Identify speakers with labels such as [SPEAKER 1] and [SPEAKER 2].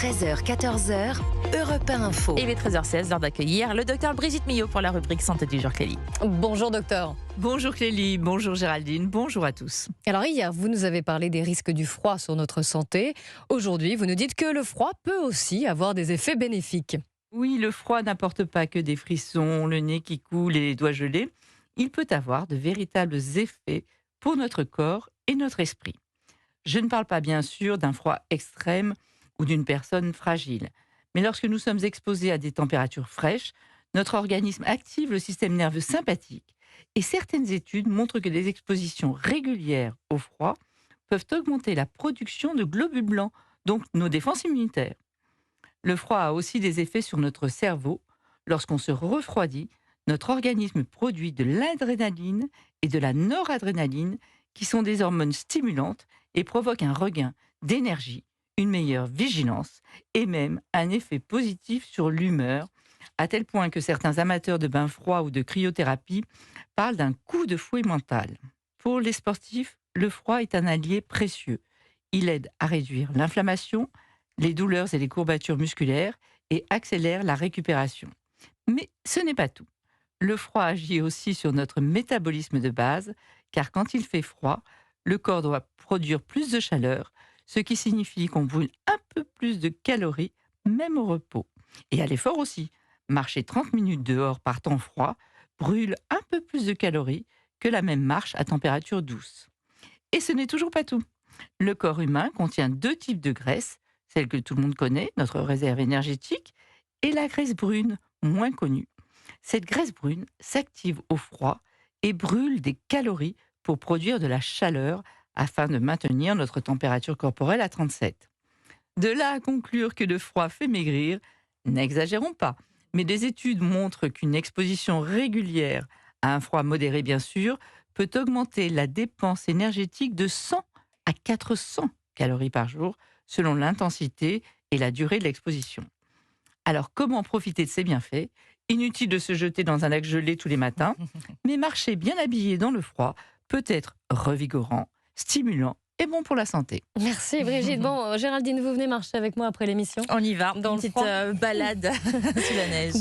[SPEAKER 1] 13h, 14h, Europe 1 Info.
[SPEAKER 2] Et il est 13h16, l'heure d'accueillir le docteur Brigitte Millot pour la rubrique Santé du jour, Clélie.
[SPEAKER 3] Bonjour docteur.
[SPEAKER 2] Bonjour Clélie, bonjour Géraldine, bonjour à tous.
[SPEAKER 3] Alors hier, vous nous avez parlé des risques du froid sur notre santé. Aujourd'hui, vous nous dites que le froid peut aussi avoir des effets bénéfiques.
[SPEAKER 4] Oui, le froid n'apporte pas que des frissons, le nez qui coule et les doigts gelés. Il peut avoir de véritables effets pour notre corps et notre esprit. Je ne parle pas bien sûr d'un froid extrême ou d'une personne fragile. Mais lorsque nous sommes exposés à des températures fraîches, notre organisme active le système nerveux sympathique. Et certaines études montrent que des expositions régulières au froid peuvent augmenter la production de globules blancs, donc nos défenses immunitaires. Le froid a aussi des effets sur notre cerveau. Lorsqu'on se refroidit, notre organisme produit de l'adrénaline et de la noradrénaline, qui sont des hormones stimulantes et provoquent un regain d'énergie, une meilleure vigilance et même un effet positif sur l'humeur, à tel point que certains amateurs de bains froids ou de cryothérapie parlent d'un coup de fouet mental. Pour les sportifs, le froid est un allié précieux. Il aide à réduire l'inflammation, les douleurs et les courbatures musculaires et accélère la récupération. Mais ce n'est pas tout. Le froid agit aussi sur notre métabolisme de base, car quand il fait froid, le corps doit produire plus de chaleur, ce qui signifie qu'on brûle un peu plus de calories, même au repos. Et à l'effort aussi. Marcher 30 minutes dehors par temps froid brûle un peu plus de calories que la même marche à température douce. Et ce n'est toujours pas tout. Le corps humain contient deux types de graisse, celle que tout le monde connaît, notre réserve énergétique, et la graisse brune, moins connue. Cette graisse brune s'active au froid et brûle des calories pour produire de la chaleur afin de maintenir notre température corporelle à 37. De là à conclure que le froid fait maigrir, n'exagérons pas, mais des études montrent qu'une exposition régulière à un froid modéré bien sûr peut augmenter la dépense énergétique de 100 à 400 calories par jour selon l'intensité et la durée de l'exposition. Alors comment profiter de ces bienfaits ? Inutile de se jeter dans un lac gelé tous les matins, mais marcher bien habillé dans le froid peut être revigorant, stimulant et bon pour la santé.
[SPEAKER 3] Merci Brigitte. Bon, Géraldine, vous venez marcher avec moi après l'émission.
[SPEAKER 2] On y va,
[SPEAKER 3] Dans
[SPEAKER 2] une
[SPEAKER 3] le
[SPEAKER 2] petite
[SPEAKER 3] froid.
[SPEAKER 2] balade sous la neige.